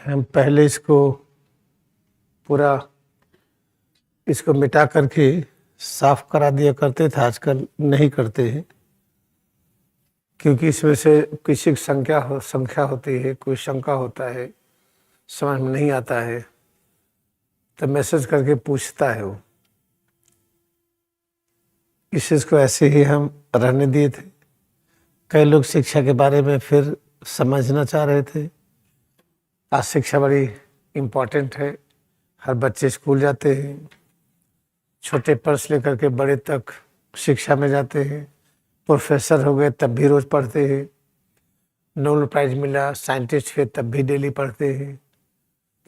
हम पहले इसको पूरा इसको मिटा करके साफ करा दिया करते थे, आजकल नहीं करते हैं क्योंकि इसमें से किसी की संख्या होती है, कोई शंका होता है, समझ में नहीं आता है तो मैसेज करके पूछता है वो। इस चीज़ को ऐसे ही हम रहने दिए थे। कई लोग शिक्षा के बारे में फिर समझना चाह रहे थे। आज शिक्षा बड़ी इम्पोर्टेंट है। हर बच्चे स्कूल जाते हैं, छोटे पर्स लेकर के बड़े तक शिक्षा में जाते हैं। प्रोफेसर हो गए तब भी रोज पढ़ते हैं। नोबेल प्राइज मिला, साइंटिस्ट हुए तब भी डेली पढ़ते हैं।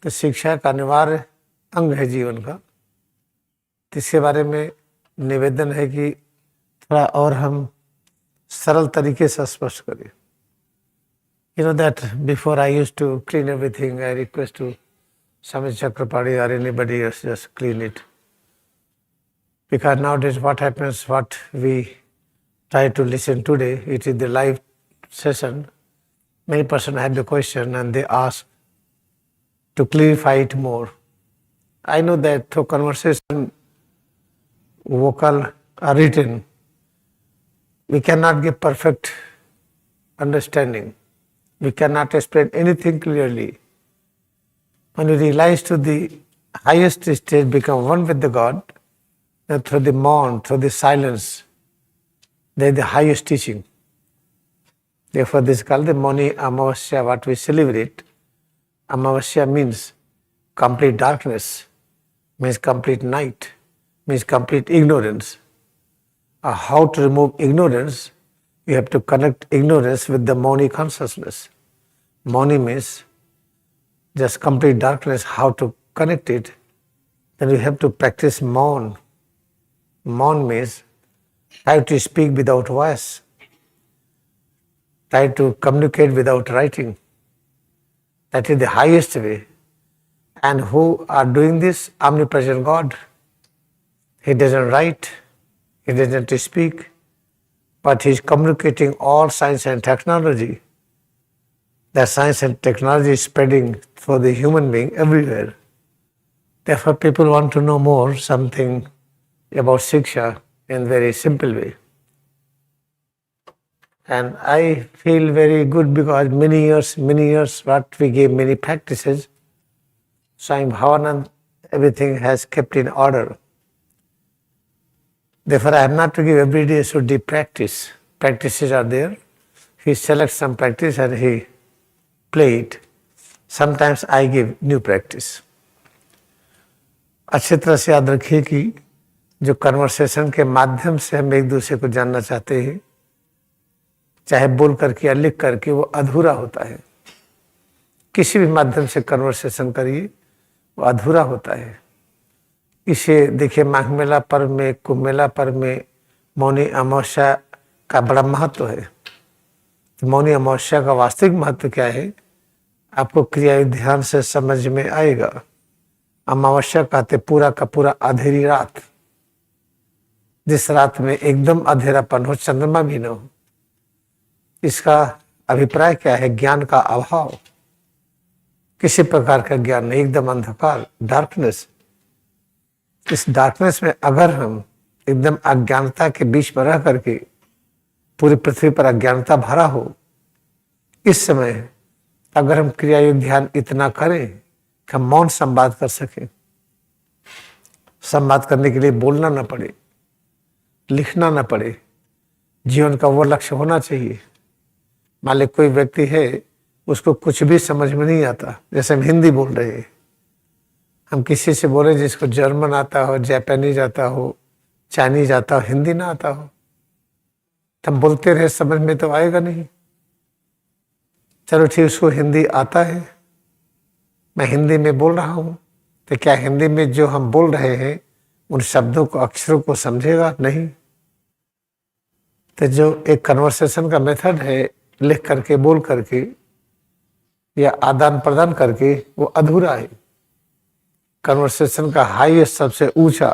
तो शिक्षा का अनिवार्य अंग है जीवन का। तो इसके बारे में निवेदन है कि थोड़ा और हम सरल तरीके से स्पष्ट करें। You know that before I used to clean everything, I request to Swami Chakraparty or anybody else just clean it. Because nowadays what happens, what we try to listen today, it is the live session. Many persons have the question and they ask to clarify it more. I know that through conversation, vocal or written, we cannot give perfect understanding. We cannot explain anything clearly. When we realize to the highest stage, become one with the God, and through the mount, through the silence, there is the highest teaching. Therefore, this is called the Mauni Amavasya, what we celebrate. Amavasya means complete darkness, means complete night, means complete ignorance. How to remove ignorance? You have to connect ignorance with the Mauni consciousness. Mauni means just complete darkness. How to connect it? Then you have to practice Maun. Maun means try to speak without voice. Try to communicate without writing. That is the highest way. And who are doing this? Omnipresent God. He doesn't write, He doesn't speak, but He is communicating all science and technology. That science and technology is spreading for the human being everywhere. Therefore, people want to know more something about Shiksha in very simple way. And I feel very good because many years, what we gave many practices, Swami Bhavanand, everything has kept in order. Therefore, I have not to give every day so deep practice. Practices are there. He selects some practice and he play it. Sometimes I give new practice. अच्छी तरह से याद रखिए कि जो conversation के माध्यम से हम एक दूसरे को जानना चाहते हैं, चाहे बोल करके या लिख करके, वो अधूरा होता है। किसी भी माध्यम से कन्वर्सेशन करिए, वो अधूरा होता है। इसे देखिए, माघ मेला पर्व में, कुंभ मेला पर्व में मौनी अमावस्या का बड़ा महत्व है। तो मौनी अमावस्या का वास्तविक महत्व क्या है, आपको क्रिया ध्यान से समझ में आएगा। अमावस्या कहते पूरा का पूरा अंधेरी रात, जिस रात में एकदम अंधेरापन हो, चंद्रमा भी न हो। इसका अभिप्राय क्या है? ज्ञान का अभाव, किसी प्रकार का ज्ञान नहीं, एकदम अंधकार, डार्कनेस। इस डार्कनेस में अगर हम एकदम अज्ञानता के बीच में रह करके, पूरी पृथ्वी पर अज्ञानता भरा हो, इस समय अगर हम क्रियायोग ध्यान इतना करें कि हम मौन संवाद कर सकें, संवाद करने के लिए बोलना ना पड़े, लिखना ना पड़े, जीवन का वो लक्ष्य होना चाहिए। मान ली कोई व्यक्ति है, उसको कुछ भी समझ में नहीं आता, जैसे हम हिंदी बोल रहे हैं, हम किसी से बोले जिसको जर्मन आता हो, जापानीज आता हो, चाइनीज आता हो, हिंदी ना आता हो, तो हम बोलते रहे, समझ में तो आएगा नहीं। चलो ठीक, उसको हिंदी आता है, मैं हिंदी में बोल रहा हूँ, तो क्या हिंदी में जो हम बोल रहे हैं उन शब्दों को, अक्षरों को समझेगा? नहीं। तो जो एक कन्वर्सेशन का मेथड है, लिख करके, बोल करके या आदान प्रदान करके, वो अधूरा है। कन्वर्सेशन का हाईएस्ट, सबसे ऊंचा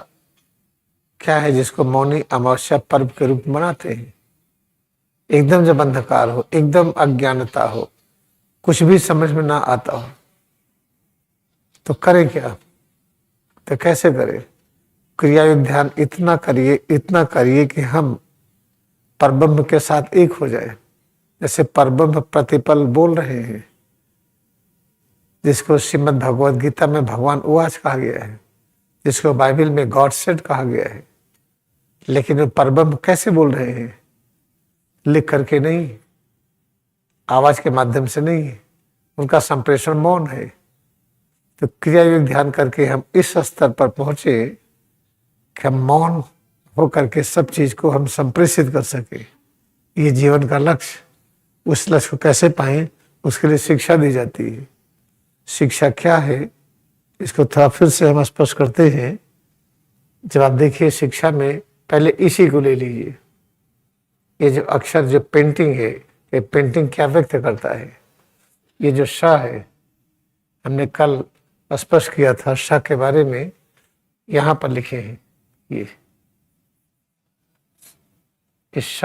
क्या है, जिसको मौनी अमावस्या पर्व के रूप में मनाते हैं। एकदम जब अंधकार हो, एकदम अज्ञानता हो, कुछ भी समझ में ना आता हो, तो करें क्या, तो कैसे करें? क्रिया योग ध्यान इतना करिए कि हम परब्रह्म के साथ एक हो जाए। जैसे परब्रह्म प्रतिपल बोल रहे हैं, जिसको श्रीमद् भगवद गीता में भगवान उवाच कहा गया है, जिसको बाइबल में गॉड सेड कहा गया है। लेकिन वो परब्रह्म कैसे बोल रहे हैं? लिख करके नहीं, आवाज के माध्यम से नहीं, उनका संप्रेषण मौन है। तो क्रिया योग ध्यान करके हम इस स्तर पर पहुंचे कि हम मौन होकर के सब चीज को हम संप्रेषित कर सके। ये जीवन का लक्ष्य, उस लक्ष्य को कैसे पाएं, उसके लिए शिक्षा दी जाती है। शिक्षा क्या है, इसको थोड़ा फिर से हम स्पष्ट करते हैं। जब आप देखिए शिक्षा में, पहले इसी को ले लीजिए। ये जो अक्षर, जो पेंटिंग है, ये पेंटिंग क्या व्यक्त करता है? ये जो श है, हमने कल स्पष्ट किया था श के बारे में, यहां पर लिखे हैं। ये इस श,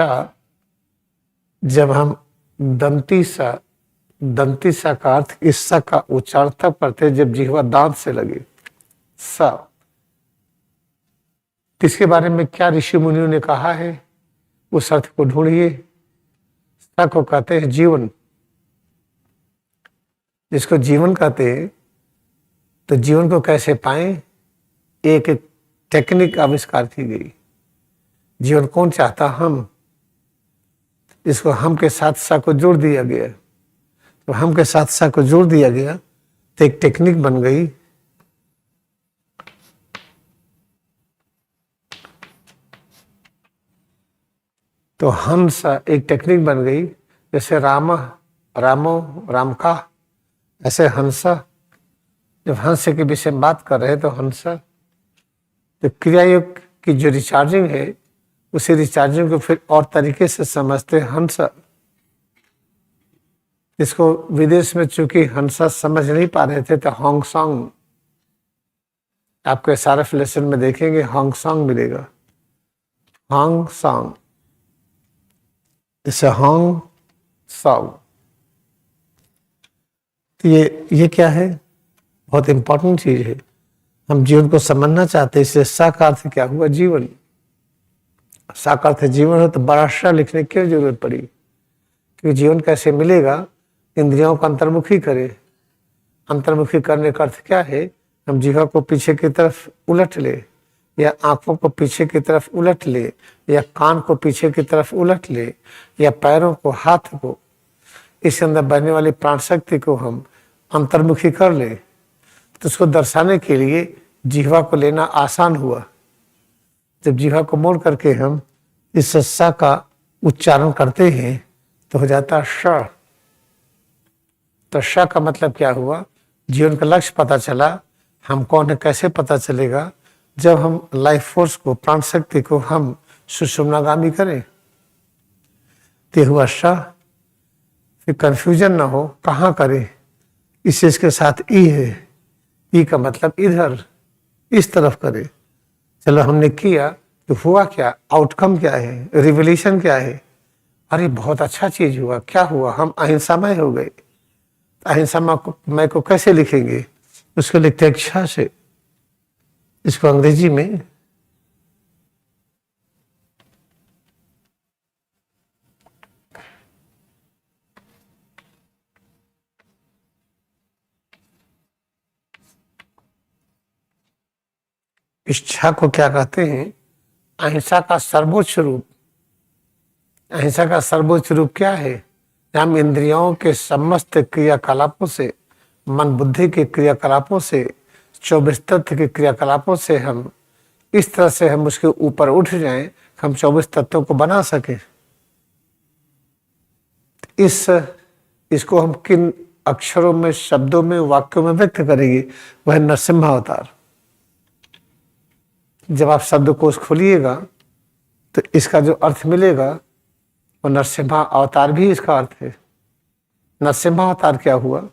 जब हम दंती सा का अर्थ इस स का उच्चारण तब करते जब जिह्वा दांत से लगे। स किसके बारे में क्या ऋषि मुनियों ने कहा है, उस अर्थ को ढूंढिए। स को कहते हैं जीवन। जिसको जीवन कहते हैं, तो जीवन को कैसे पाएं, एक टेक्निक आविष्कार की गई। जीवन कौन चाहता? हम। जिसको हम के साथ सा को जोड़ दिया गया, तो हम के साथ सा को जोड़ दिया गया तो एक टेक्निक बन गई। तो हंस एक टेक्निक बन गई। जैसे राम का, ऐसे हंसा। जब हंस के विषय में बात कर रहे हैं तो हंसा। तो क्रियायोग की जो रिचार्जिंग है, उसी रिचार्जिंग को फिर और तरीके से समझते हैं हंसा। जिसको विदेश में चूंकि हंसा समझ नहीं पा रहे थे, तो होंग सॉन्ग, आपके सारे लेसन में देखेंगे होंग सॉन्ग मिलेगा। होंग सॉन्ग, जैसे होंग सॉन्ग। तो ये क्या है? बहुत इंपॉर्टेंट चीज है। हम जीवन को समझना चाहते हैं, इसलिए सा का अर्थ क्या हुआ? जीवन। सा का अर्थ जीवन है, तो बड़ा सा लिखने की क्यों जरूरत पड़ी? क्योंकि जीवन कैसे मिलेगा? इंद्रियों को अंतर्मुखी करे। अंतर्मुखी करने का अर्थ क्या है? हम जीवा को पीछे की तरफ उलट ले, या आंखों को पीछे की तरफ उलट ले, या कान को पीछे की तरफ उलट ले, या पैरों को, हाथ को, इसके अंदर बहने वाली प्राण शक्ति को हम अंतर्मुखी कर ले। तो उसको दर्शाने के लिए जिह्वा को लेना आसान हुआ। जब जिह्वा को मोड़ करके हम इस सा का उच्चारण करते हैं तो हो जाता श। तो श का मतलब क्या हुआ? जीवन का लक्ष्य पता चला। हम कौन है कैसे पता चलेगा? जब हम लाइफ फोर्स को, प्राण शक्ति को हम सुषुम्नागामी करें। ते हुआ श। फिर कंफ्यूजन ना हो कहाँ करें। इस चीज के साथ ई है, ई का मतलब इधर, इस तरफ करें। चलो हमने किया तो हुआ क्या? आउटकम क्या है? रिवोल्यूशन क्या है? अरे बहुत अच्छा चीज हुआ। क्या हुआ? हम अहिंसामय हो गए। अहिंसामय को कैसे लिखेंगे? उसको लिखते हैं इच्छा से। इसको अंग्रेजी में इच्छा को क्या कहते हैं? अहिंसा का सर्वोच्च रूप। अहिंसा का सर्वोच्च रूप क्या है? हम इंद्रियों के समस्त क्रियाकलापों से, मन बुद्धि के क्रियाकलापों से, 24 तत्व के क्रियाकलापों से हम इस तरह से हम उसके ऊपर उठ जाएं, हम 24 तत्वों को बना सकें। इसको हम किन अक्षरों में, शब्दों में, वाक्यों में व्यक्त करेंगे? वह नरसिम्हा अवतार। जब आप शब्दकोश खोलिएगा तो इसका जो अर्थ मिलेगा वो नरसिम्हा अवतार भी इसका अर्थ है। नरसिम्हा अवतार क्या हुआ?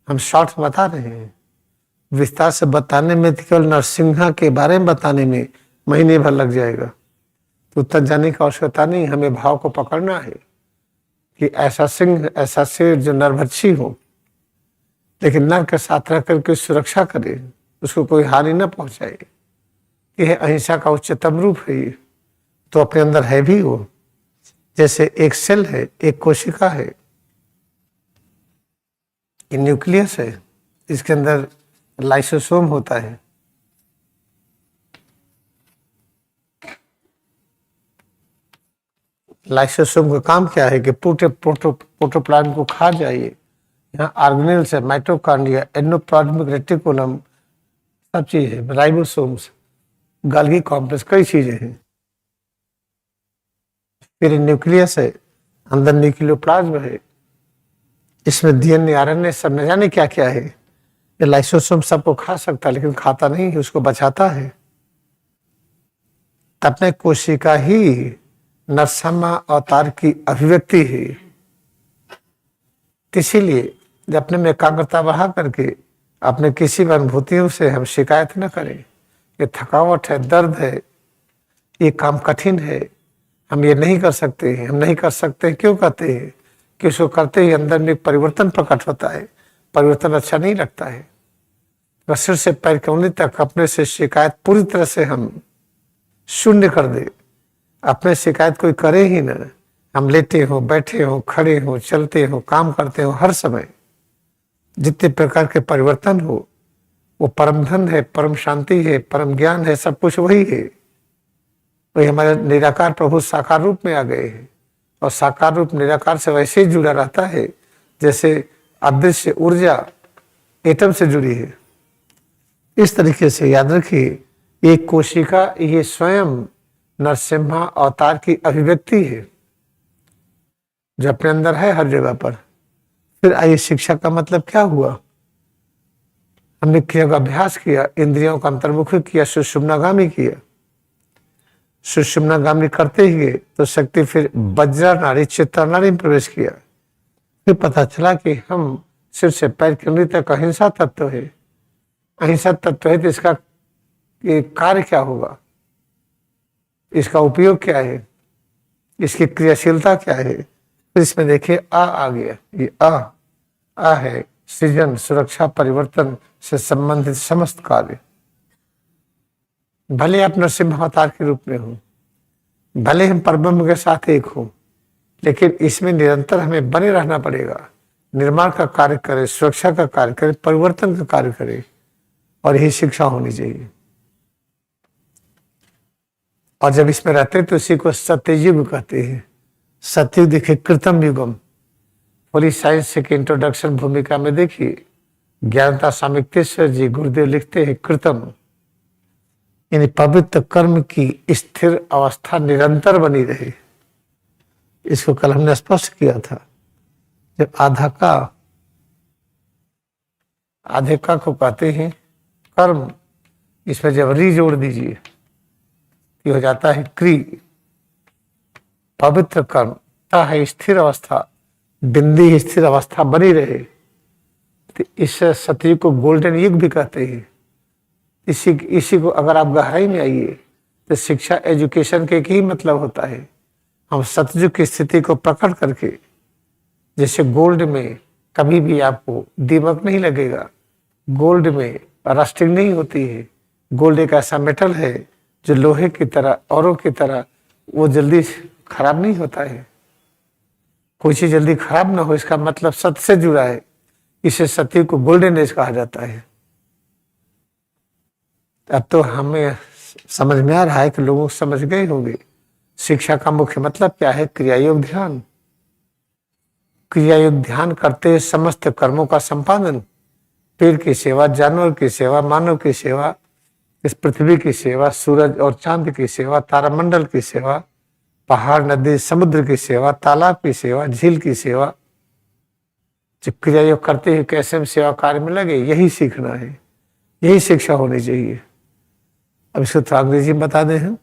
हम शॉर्ट बता रहे हैं। विस्तार से बताने में, केवल नरसिम्हा के बारे में बताने में महीने भर लग जाएगा। तो तक जाने की आवश्यकता नहीं। हमें भाव को पकड़ना है कि ऐसा सिंह, ऐसा शेर जो नरभक्षी हो, लेकिन नर के साथ रह करके सुरक्षा करे, उसको कोई हानि न पहुंचाए। यह अहिंसा का उच्चतम रूप है। ये तो अपने अंदर है भी वो, जैसे एक सेल है, एक कोशिका है, ये न्यूक्लियस है, इसके अंदर लाइसोसोम होता है। लाइसोसोम का काम क्या है कि पूरे प्रोटोप्लाज्म को खा जाइए। यहाँ ऑर्गेनेल्स है, माइटोकॉन्ड्रिया, एंडोप्लाज्मिक रेटिकुलम, सब चीज है, राइबोसोम्स, गाल्गी कॉम्प्लेक्स, कई चीजें हैं। फिर न्यूक्लियस है, अंदर न्यूक्लियोप्लाज्म है, इसमें डीएनए, आरएनए, सब न जाने क्या क्या है। ये लाइसोसोम सबको खा सकता है, लेकिन खाता नहीं है, उसको बचाता है। तब में कोशिका ही नरसम्मा अवतार की अभिव्यक्ति है। इसीलिए जब अपने में एकाग्रता बढ़ा करके अपने किसी भी अनुभूतियों से हम शिकायत न करें, ये थकावट है, दर्द है, ये काम कठिन है, हम ये नहीं कर सकते हैं, हम नहीं कर सकते, क्यों कहते हैं कि उसको करते ही अंदर में परिवर्तन प्रकट होता है। परिवर्तन अच्छा नहीं लगता है। बस सिर से पैर की उंगली तक अपने से शिकायत पूरी तरह से हम शून्य कर दे, अपने शिकायत कोई करे ही ना। हम लेटे हो, बैठे हो, खड़े हो, चलते हो, काम करते हो, हर समय जितने प्रकार के परिवर्तन हो, वो परम धन है, परम शांति है, परम ज्ञान है, सब कुछ वही है। वही हमारे निराकार प्रभु साकार रूप में आ गए हैं, और साकार रूप निराकार से वैसे ही जुड़ा रहता है जैसे अदृश्य ऊर्जा एटम से जुड़ी है। इस तरीके से याद रखिए, एक कोशिका ये स्वयं नरसिम्हा अवतार की अभिव्यक्ति है, जो अपने अंदर है हर जगह पर। फिर आइए, शिक्षा का मतलब क्या हुआ? हमने क्रिया का अभ्यास किया, इंद्रियों का अंतर्मुखी किया, सुषुम्नागामी किया। सुषुम्नागामी करते ही गए तो शक्ति फिर वज्रा नाड़ी, चित्रा नाड़ी में प्रवेश किया। फिर पता चला कि हम सिर से पैर की उंगली तक अहिंसा तत्व है। अहिंसा तत्व है तो इसका कार्य क्या होगा, इसका उपयोग क्या है, इसकी क्रियाशीलता क्या है? फिर इसमें देखिए आ गया। ये आ है सृजन, सुरक्षा, परिवर्तन से संबंधित समस्त कार्य। भले आप नरसिम्हा अवतार के रूप में हो, भले हम परब्रह्म के साथ एक हो, लेकिन इसमें निरंतर हमें बने रहना पड़ेगा। निर्माण का कार्य करे, सुरक्षा का कार्य करे, परिवर्तन का कार्य करे, और यही शिक्षा होनी चाहिए। और जब इसमें रहते हैं तो इसी को सत्ययुग कहते हैं। सत्ययुग देखिए, कृतम युगम। पूरी साइंस की इंट्रोडक्शन भूमिका में देखिए, ज्ञानता स्वामित्वेश्वर जी गुरुदेव लिखते हैं, कृतम यानी पवित्र कर्म की स्थिर अवस्था निरंतर बनी रहे। इसको कल हमने स्पष्ट किया था। जब आधे का को कहते हैं कर्म, इसमें जब री जोड़ दीजिए तो हो जाता है क्री। पवित्र कर्म ता है स्थिर अवस्था, बिंदी स्थिर अवस्था बनी रहे। तो इस सतयुग को गोल्डन युग भी कहते हैं। इसी को अगर आप गहराई में आइए तो शिक्षा, एजुकेशन के ही मतलब होता है। हम सतयुग की स्थिति को प्रकट करके, जैसे गोल्ड में कभी भी आपको दीमक नहीं लगेगा, गोल्ड में रस्टिंग नहीं होती है। गोल्ड एक ऐसा मेटल है जो लोहे की तरह, औरों की तरह वो जल्दी खराब नहीं होता है। कोई चीज जल्दी खराब ना हो, इसका मतलब सत्य से जुड़ा है। इसे सत्य को गोल्डन एज कहा जाता है। अब तो हमें समझ में आ रहा है कि लोग समझ गए होंगे शिक्षा का मुख्य मतलब क्या है। क्रियायोग ध्यान। क्रियायोग ध्यान करते समस्त कर्मों का संपादन, पेड़ की सेवा, जानवर की सेवा, मानव की सेवा, इस पृथ्वी की सेवा, सूरज और चांद की सेवा, तारामंडल की सेवा, पहाड़, नदी, समुद्र की सेवा, तालाब की सेवा, झील की सेवा। जब क्रियायोग करते हैं कैसे हम सेवा कार्य में लगे, यही सीखना है, यही शिक्षा होनी चाहिए। अब इसको तो अंग्रेजी में बता दें हम।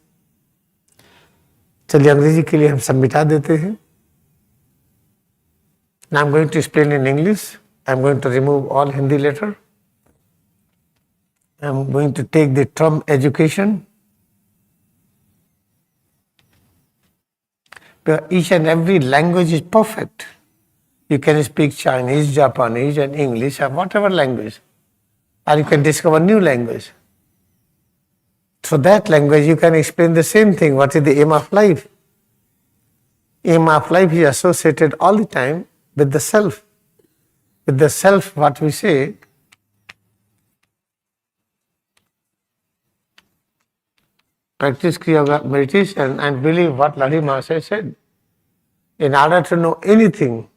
चलिए अंग्रेजी के लिए हम सब मिटा देते हैं। Now I'm going to explain in English. I'm going to remove all Hindi letter. I'm going to take the term education. Each and every language is perfect. You can speak Chinese, Japanese and English or whatever language. Or you can discover new language. Through that language you can explain the same thing. What is the aim of life? Aim of life is associated all the time with the self. With the self, what we say, practice Kriyayoga meditation and believe what Lali Master said. In order to know anything,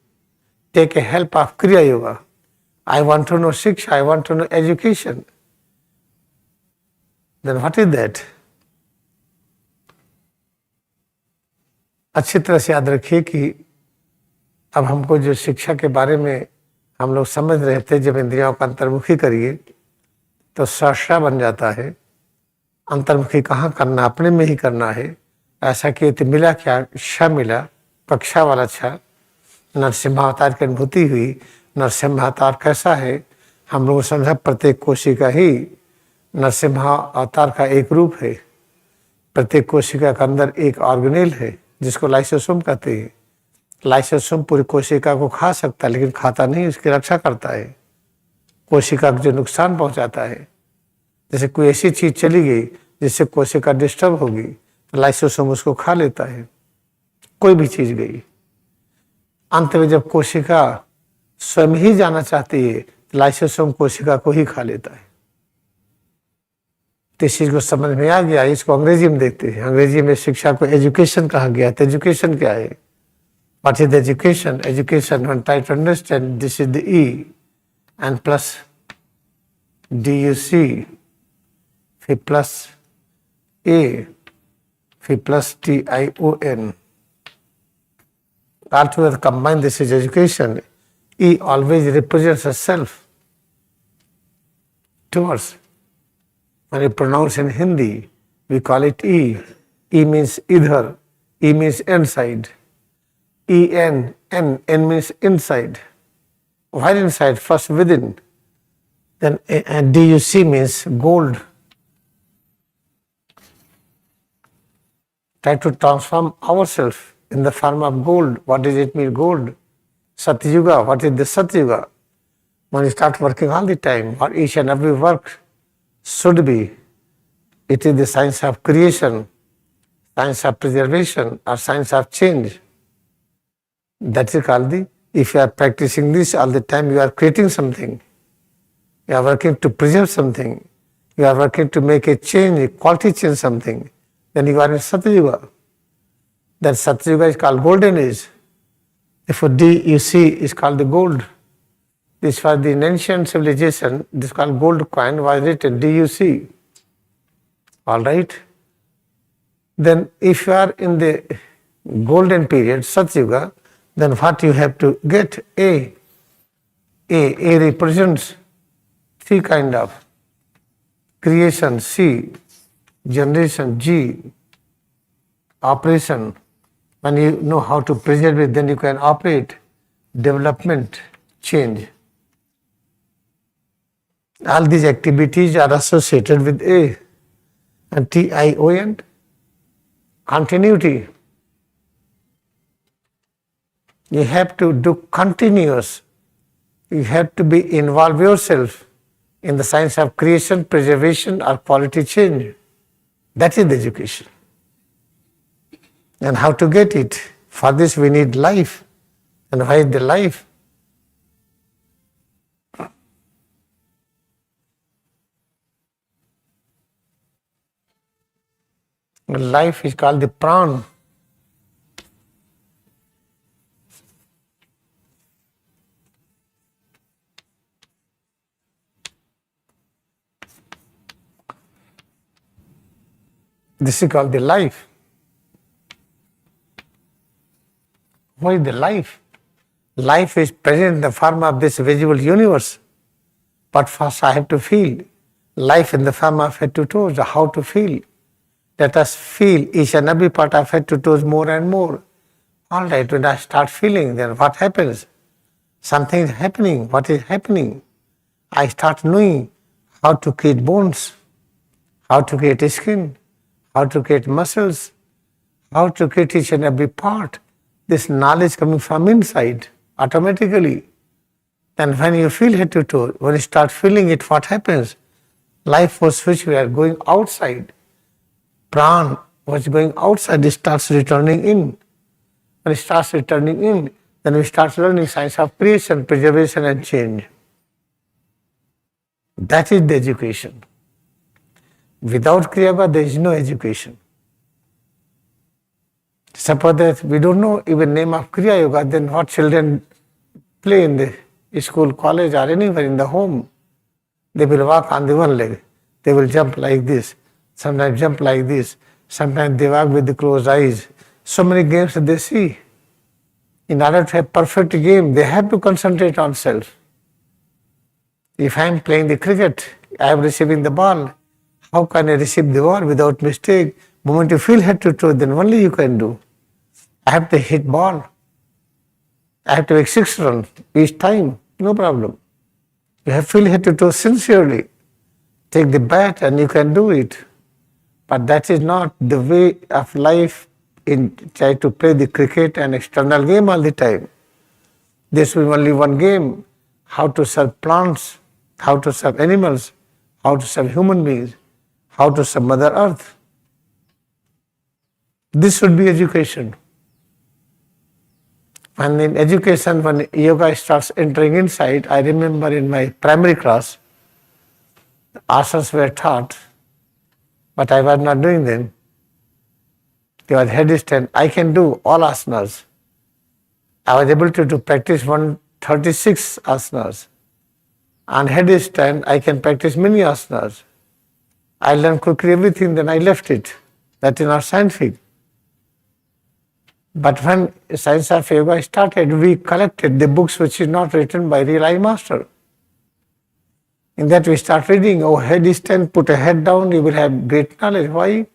take a help of Kriyayoga. I want to know Shiksha, I want to know education. Then what is that? अच्छी तरह से याद रखिए कि अब हमको जो शिक्षा के बारे में हम लोग समझ रहे थे, जब इंद्रियों का अंतर्मुखी करिए तो सहसा बन जाता है। अंतर्मुखी कहाँ करना, अपने में ही करना है। ऐसा किए तो मिला क्या? श मिला, कक्षा वाला छ। नरसिम्हावतार की अनुभूति हुई। नरसिम्हावतार कैसा है? हम लोग समझा प्रत्येक कोशिका ही नरसिम्हा अवतार का एक रूप है। प्रत्येक कोशिका के अंदर एक ऑर्गेनेल है जिसको लाइसोसोम कहते हैं। लाइसोसोम पूरी कोशिका को खा सकता है लेकिन खाता नहीं, उसकी रक्षा करता है। कोशिका को जो नुकसान पहुंचाता है, जैसे कोई ऐसी चीज चली गई जिससे कोशिका डिस्टर्ब होगी तो लाइसोसोम उसको खा लेता है। कोई भी चीज गई, अंत में जब कोशिका स्वयं ही जाना चाहती है तो लाइसोसोम कोशिका को ही खा लेता है। तो इस चीज को समझ में आ गया। इसको अंग्रेजी में देखते हैं। अंग्रेजी में शिक्षा को एजुकेशन कहा गया। तो एजुकेशन क्या है? What is education? Education when try to understand this is the E and plus DUC, फिर प्लस A, फिर plus TION. Altogether combined, this is education. E always represents a self towards. When you pronounce in Hindi, we call it E. E means either. E means inside. N means inside. While inside, first within. Then DUC means gold. Try to transform ourselves in the form of gold. What does it mean, gold? Satyuga. What is the Satyuga? When you start working all the time, or each and every work should be, it is the science of creation, science of preservation, or science of change. That is called the, if you are practicing this all the time, you are creating something. You are working to preserve something. You are working to make a change, a quality change something. Then you are in Satyuga. That Satyuga is called golden age. Therefore DUC is called the gold. This was the ancient civilization, this called gold coin was written DUC. Alright. Then if you are in the golden period, Satyuga, then what you have to get? A. A represents three kind of creation, C, generation, G, operation. When you know how to preserve it, then you can operate, development, change. All these activities are associated with A. And TION, continuity. You have to do continuous. You have to be involve yourself in the science of creation, preservation or quality change. That is the education. And how to get it? For this we need life. And why is the life? Life is called the pran. This is called the life. What is the life? Life is present in the form of this visible universe. But first I have to feel. Life in the form of head to toes, how to feel. Let us feel each and every part of head to toes more and more. Alright, when I start feeling, then what happens? Something is happening. What is happening? I start knowing how to create bones, how to create skin, how to create muscles, how to create each and every part. This knowledge coming from inside. automatically. Then when you feel head to toe, when you start feeling it, what happens? Life force which we are going outside, pran was going outside, it starts returning in. When it starts returning in, then we start learning science of creation, preservation and change. That is the education. Without Kriyayoga, there is no education. Suppose that we don't know even name of Kriyayoga, then what children play in the school, college or anywhere in the home? They will walk on the one leg. They will jump like this. Sometimes jump like this. Sometimes they walk with the closed eyes. So many games that they see. In order to have perfect game, they have to concentrate on self. If I am playing the cricket, I am receiving the ball. How can I receive the ball without mistake? The moment you feel head to toe, then only you can do. I have to hit ball. I have to make 6 runs each time. No problem. You have to feel head to toe sincerely. Take the bat and you can do it. But that is not the way of life in try to play the cricket and external game all the time. This will be only one game. How to serve plants, how to serve animals, how to serve human beings, how to serve Mother Earth. This should be education. And in education, when yoga starts entering inside, I remember in my primary class, asanas were taught, but I was not doing them. There was headstand. I can do all asanas. I was able to practice 136 asanas. On headstand, I can practice many asanas. I learned quickly everything, then I left it. That is not scientific. But when science of yoga started, we collected the books which is not written by real eye master. In that we start reading, oh, headstand, put a head down, you will have great knowledge. Why?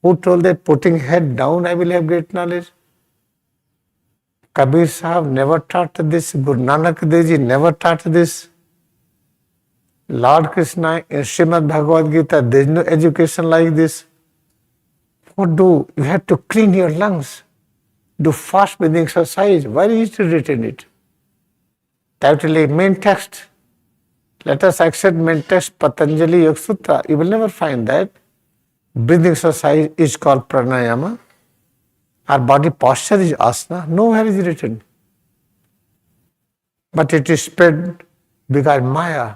Who told that putting head down I will have great knowledge? Kabir Sahib never taught this, Guru Nanak Dev Ji never taught this. Lord Krishna in Srimad Bhagavad Gita, there is no education like this. What do? You have to clean your lungs. Do fast breathing exercise. Why is it written it? Title main text. Let us accept main text Patanjali Yoga Sutra. You will never find that. Breathing exercise is called pranayama. Our body posture is asana. Nowhere is written. But it is spread because Maya,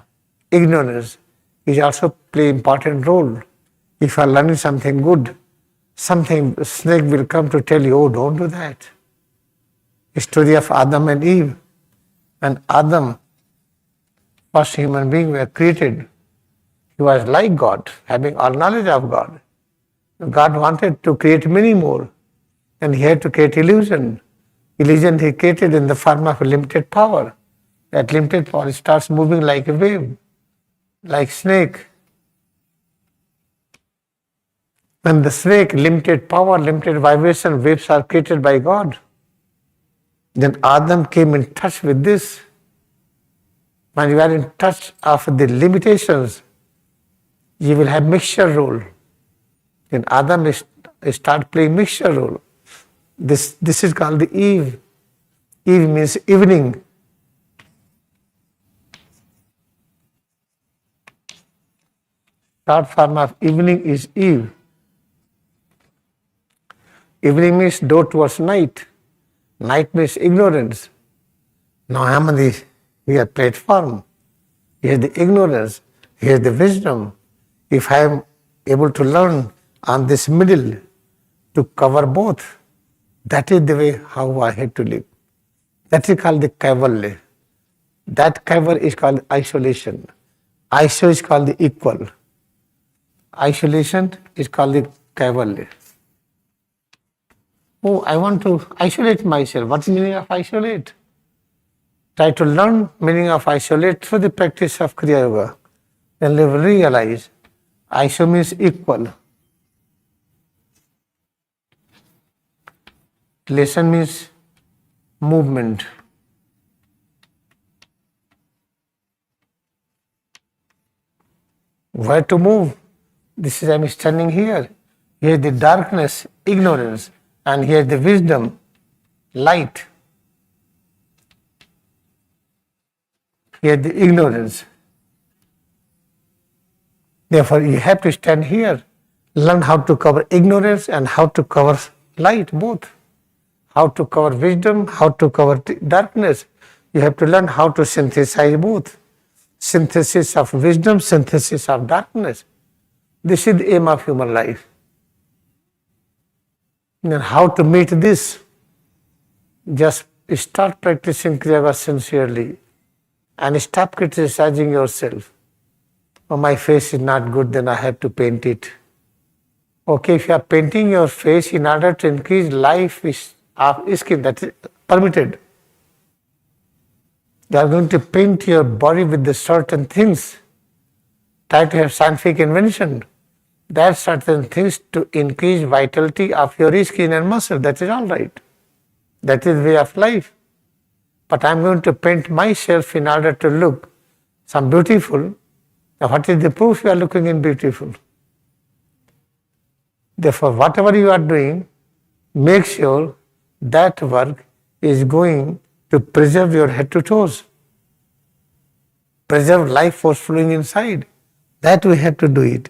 ignorance, is also play important role. If you are learning something good, something snake will come to tell you, oh, don't do that. The story of Adam and Eve. When Adam, first human being, were created, he was like God, having all knowledge of God. God wanted to create many more, and he had to create illusion. Illusion he created in the form of limited power. That limited power starts moving like a wave, like snake. When the snake, limited power, limited vibration, waves are created by God. Then Adam came in touch with this. When you are in touch of the limitations, you will have mixture role. Then Adam start playing mixture role. This is called the Eve. Eve means evening. Short form of evening is Eve. Evening means door towards night. Night means ignorance. Now I am on the platform. Here is the ignorance. Here is the wisdom. If I am able to learn on this middle to cover both, that is the way how I have to live. That is called the kaivalya. That kaivalya is called isolation. Iso is called the equal. Isolation is called the kaivalya. Oh, I want to isolate myself. What is the meaning of isolate? Try to learn meaning of isolate through the practice of Kriya Yoga. Then you will realize iso means equal. Lesson means movement. Where to move? This is I am standing here. Here is the darkness, ignorance. And here is the wisdom, light. here the ignorance. Therefore, you have to stand here, learn how to cover ignorance and how to cover light, both. How to cover wisdom, how to cover darkness. You have to learn how to synthesize both. Synthesis of wisdom, synthesis of darkness. This is the aim of human life. And how to meet this? Just start practicing Kriyayoga sincerely and stop criticizing yourself. Oh, my face is not good, then I have to paint it. Okay, if you are painting your face in order to increase life of skin, that is permitted. You are going to paint your body with the certain things. Try to have scientific invention. That certain things to increase vitality of your skin and muscle. That is all right. That is way of life. But I am going to paint myself in order to look some beautiful. Now what is the proof you are looking in beautiful? Therefore, whatever you are doing, make sure that work is going to preserve your head to toes. Preserve life force flowing inside. That we have to do it.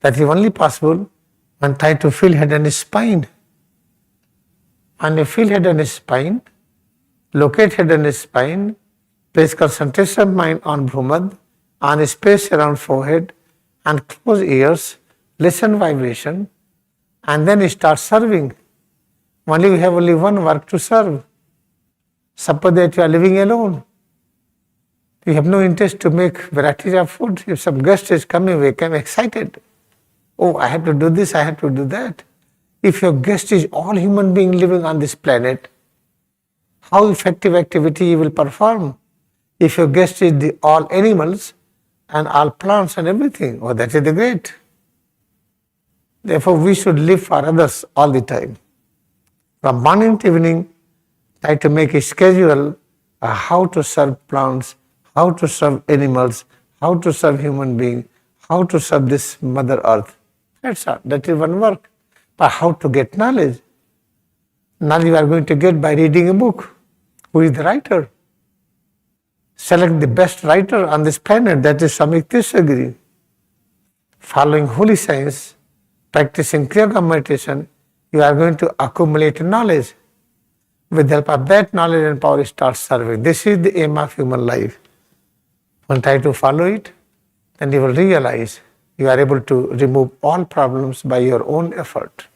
That is only possible when try to feel head and spine. When you feel head and spine, locate head and spine, place concentration of mind on Bhumad, on space around forehead, and close ears, listen vibration, and then start serving. Only we have only one work to serve. Suppose that you are living alone. You have no interest to make varieties of food. If some guest is coming, we become excited. Oh, I have to do this, I have to do that. If your guest is all human being living on this planet, how effective activity you will perform? If your guest is all animals and all plants and everything, oh, that is the great. Therefore, we should live for others all the time. From morning to evening, try to make a schedule how to serve plants, how to serve animals, how to serve human beings, how to serve this Mother Earth. That's all. That is one work. But how to get knowledge? Knowledge you are going to get by reading a book. Who is the writer? Select the best writer on this planet, that is Swami Krishnagiri. Following holy science, practicing Kriyayoga meditation, you are going to accumulate knowledge. With the help of that knowledge and power, start serving. This is the aim of human life. When try to follow it, then you will realize you are able to remove all problems by your own effort.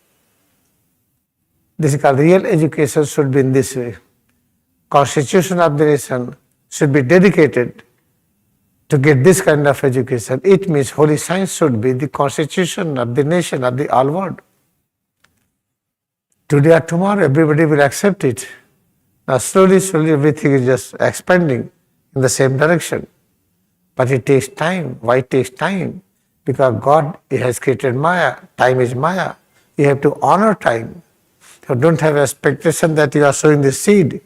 This is called real education should be in this way. Constitution of the nation should be dedicated to get this kind of education. It means holy science should be the constitution of the nation, of the all world. Today or tomorrow, everybody will accept it. Now slowly, everything is just expanding in the same direction. But it takes time. Why it takes time? Because God has created Maya. Time is Maya. You have to honor time. So don't have expectation that you are sowing the seed.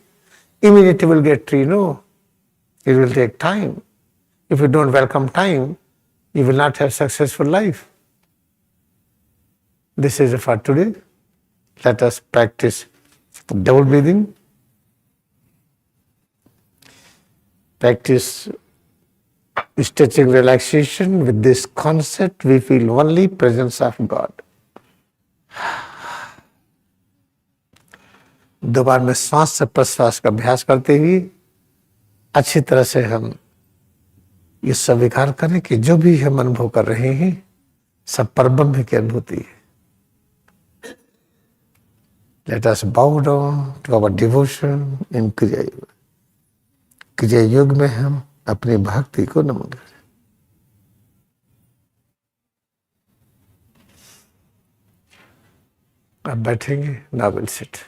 Immediately you will get tree. No. It will take time. If you don't welcome time, you will not have successful life. This is for today. Let us practice double breathing. Practice stretching relaxation. With this concept, we feel only presence of God. दो बार में श्वास से प्रश्वास का अभ्यास करते हुए अच्छी तरह से हम ये स्वीकार करें कि जो भी हम अनुभव कर रहे हैं सब परब्रह्म की अनुभूति है. Let us bow down to our devotion in Kriya Yoga. क्रिया योग में हम अपनी भक्ति को नमन करें. अब बैठेंगे. Now we'll sit.